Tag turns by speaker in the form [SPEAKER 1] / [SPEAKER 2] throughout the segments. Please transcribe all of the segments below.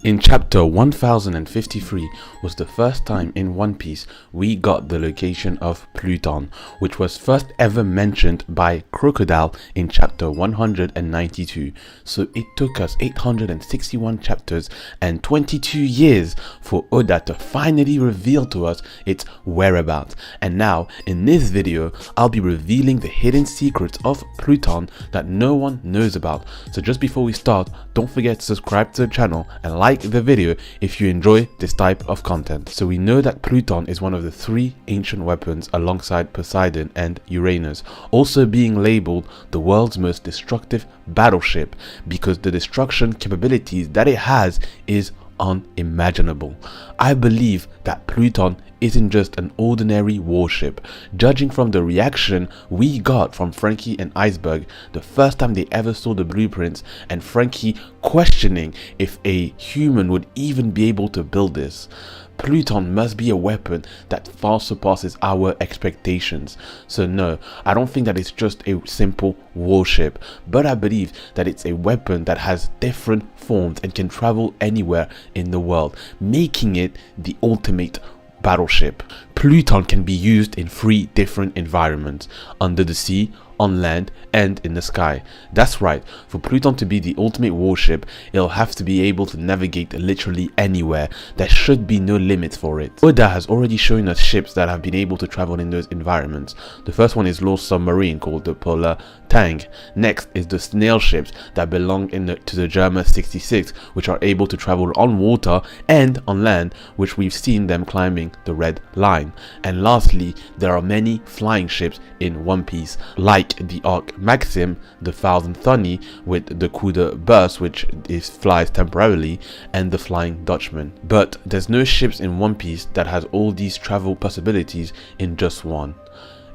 [SPEAKER 1] In chapter 1053 was the first time in One Piece we got the location of Pluton, which was first ever mentioned by Crocodile in chapter 192. So it took us 861 chapters and 22 years for Oda to finally reveal to us its whereabouts. And now in this video I'll be revealing the hidden secrets of Pluton that no one knows about. So just before we start, don't forget to subscribe to the channel and like the video if you enjoy this type of content. So we know that Pluton is one of the three ancient weapons alongside Poseidon and Uranus, also being labeled the world's most destructive battleship because the destruction capabilities that it has is unimaginable. I believe that Pluton isn't just an ordinary warship. Judging from the reaction we got from Frankie and Iceberg the first time they ever saw the blueprints, and Frankie questioning if a human would even be able to build this, Pluton must be a weapon that far surpasses our expectations. So no, I don't think that it's just a simple warship, but I believe that it's a weapon that has different forms and can travel anywhere in the world, making it the ultimate battleship. Pluton can be used in 3 different environments: under the sea, on land, and in the sky. That's right, for Pluton to be the ultimate warship, it'll have to be able to navigate literally anywhere. There should be no limits for it. Oda has already shown us ships that have been able to travel in those environments. The first one is Law's submarine called the Polar Tang. Next is the snail ships that belong to the Germa 66, which are able to travel on water and on land, which we've seen them climbing the Red Line. And lastly, there are many flying ships in One Piece, like the Arc Maxim, the Thousand Sunny with the coup de burst, which flies temporarily, and the Flying Dutchman. But there's no ships in One Piece that has all these travel possibilities in just one,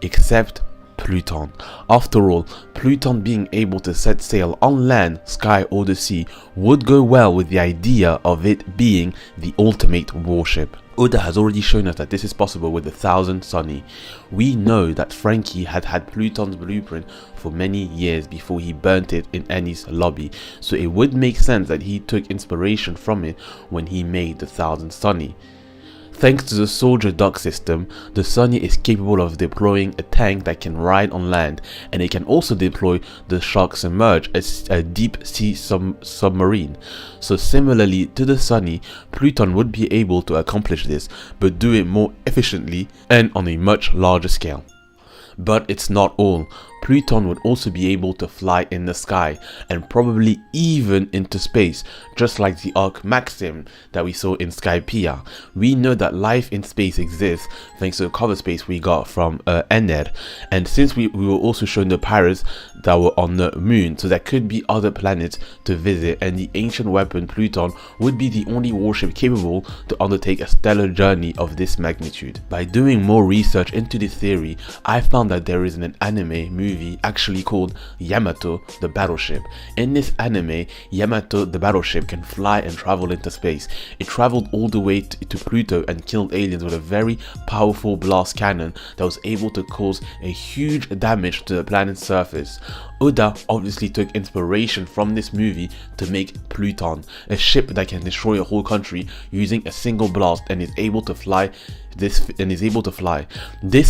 [SPEAKER 1] except Pluton. After all, Pluton being able to set sail on land, sky, or the sea would go well with the idea of it being the ultimate warship. Oda has already shown us that this is possible with the Thousand Sunny. We know that Frankie had Pluton's blueprint for many years before he burnt it in Annie's lobby, so it would make sense that he took inspiration from it when he made the Thousand Sunny. Thanks to the soldier dock system, the Sunny is capable of deploying a tank that can ride on land, and it can also deploy the Shark Submerge, a deep sea submarine. So similarly to the Sunny, Pluton would be able to accomplish this, but do it more efficiently and on a much larger scale. But it's not all. Pluton would also be able to fly in the sky and probably even into space, just like the Arc Maxim that we saw in Skypiea. We know that life in space exists thanks to the cover space we got from Ener, and since we were also shown the pirates that were on the moon, so there could be other planets to visit, and the ancient weapon Pluton would be the only warship capable to undertake a stellar journey of this magnitude. By doing more research into this theory, I found that there is an anime movie actually called Yamato the Battleship. In this anime, Yamato the Battleship can fly and travel into space. It traveled all the way to Pluto and killed aliens with a very powerful blast cannon that was able to cause a huge damage to the planet's surface. Oda obviously took inspiration from this movie to make Pluton, a ship that can destroy a whole country using a single blast and is able to fly. This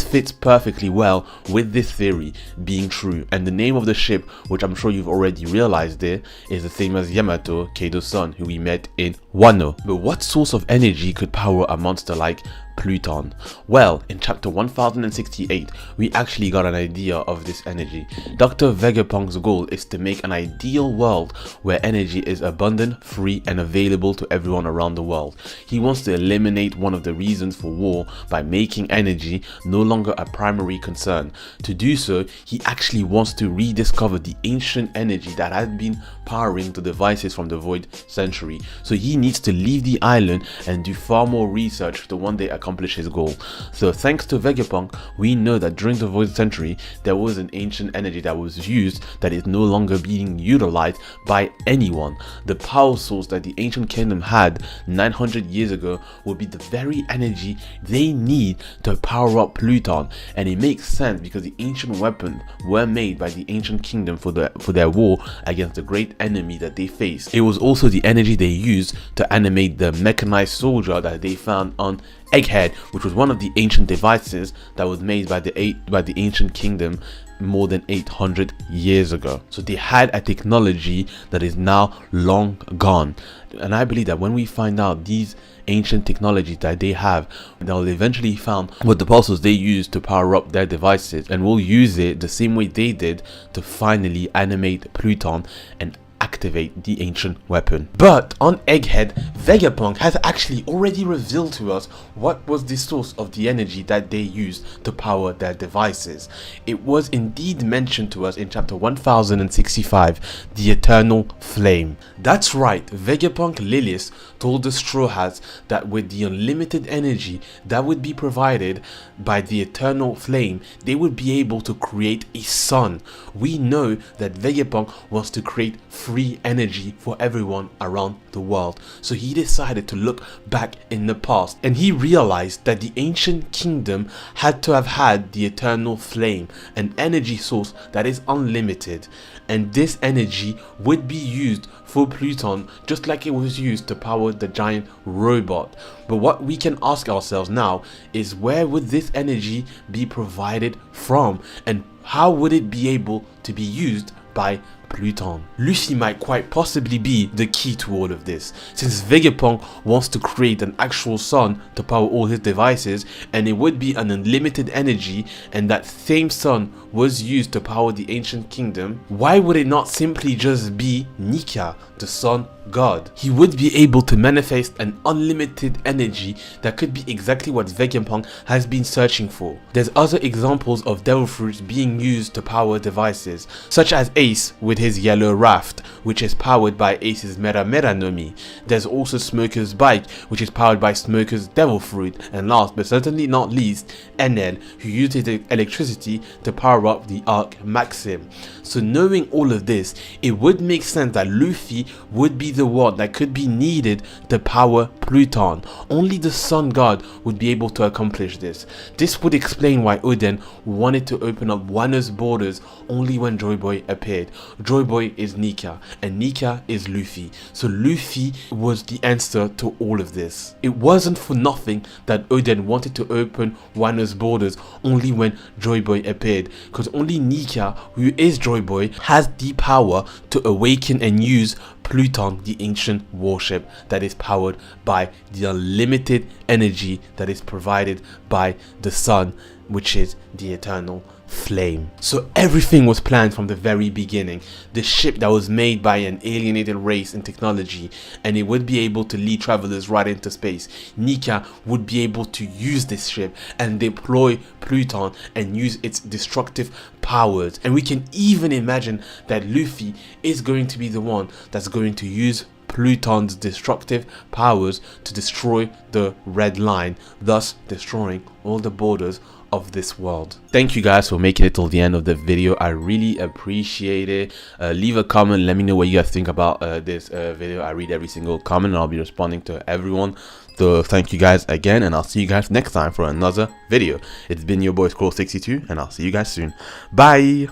[SPEAKER 1] fits perfectly well with this theory being true, and the name of the ship, which I'm sure you've already realized there, is the same as Yamato Kaido-san, who we met in Wano. But what source of energy could power a monster like Pluton? Well, in chapter 1068, we actually got an idea of this energy. Dr. Vegapunk's goal is to make an ideal world where energy is abundant, free, and available to everyone around the world. He wants to eliminate one of the reasons for war by making energy no longer a primary concern. To do so, he actually wants to rediscover the ancient energy that had been powering the devices from the Void Century. So he needs to leave the island and do far more research to one day accomplish his goal. So thanks to Vegapunk, we know that during the Void Century there was an ancient energy that was used that is no longer being utilized by anyone. The power source that the ancient kingdom had 900 years ago would be the very energy they need to power up Pluton, and it makes sense because the ancient weapons were made by the ancient kingdom for their war against the great enemy that they faced. It was also the energy they used to animate the mechanized soldier that they found on Egghead, which was one of the ancient devices that was made by the ancient kingdom more than 800 years ago. So they had a technology that is now long gone, and I believe that when we find out these ancient technologies that they have, they'll eventually find what the pulses they use to power up their devices, and we'll use it the same way they did to finally animate Pluton and activate the ancient weapon. But on Egghead, Vegapunk has actually already revealed to us what was the source of the energy that they used to power their devices. It was indeed mentioned to us in chapter 1065, the Eternal Flame. That's right, Vegapunk Lilius told the Straw Hats that with the unlimited energy that would be provided by the Eternal Flame, they would be able to create a sun. We know that Vegapunk wants to create free energy for everyone around the world, so he decided to look back in the past, and he realized that the ancient kingdom had to have had the Eternal Flame, an energy source that is unlimited, and this energy would be used for Pluton just like it was used to power the giant robot. But what we can ask ourselves now is, where would this energy be provided from, and how would it be able to be used by Pluton? Luffy might quite possibly be the key to all of this, since Vegapunk wants to create an actual sun to power all his devices, and it would be an unlimited energy, and that same sun was used to power the ancient kingdom. Why would it not simply just be Nika, the sun god? He would be able to manifest an unlimited energy that could be exactly what Vegapunk has been searching for. There's other examples of devil fruits being used to power devices, such as Ace with his yellow raft, which is powered by Ace's Mera Mera no Mi. There's also Smoker's bike, which is powered by Smoker's devil fruit, and last but certainly not least, Enel, who used his electricity to power up the Arc Maxim. So knowing all of this, it would make sense that Luffy would be the one that could be needed to power Pluton. Only the Sun God would be able to accomplish this. This would explain why Oden wanted to open up Wano's borders only when Joy Boy appeared. Joy Boy is Nika, and Nika is Luffy. So Luffy was the answer to all of this. It wasn't for nothing that Oden wanted to open Wano's borders only when Joy Boy appeared, because only Nika, who is Joy Boy, has the power to awaken and use Pluton, the ancient warship that is powered by the unlimited energy that is provided by the sun, which is the Eternal Flame. So everything was planned from the very beginning. The ship that was made by an alienated race in technology, and it would be able to lead travelers right into space. Nika would be able to use this ship and deploy Pluton and use its destructive powers. And we can even imagine that Luffy is going to be the one that's going to use Pluton's destructive powers to destroy the Red Line, thus destroying all the borders of this world. Thank you guys for making it till the end of the video. I really appreciate it. Leave a comment, let me know what you guys think about this video. I read every single comment and I'll be responding to everyone. So thank you guys again, and I'll see you guys next time for another video. It's been your boy Scroll62, and I'll see you guys soon. Bye.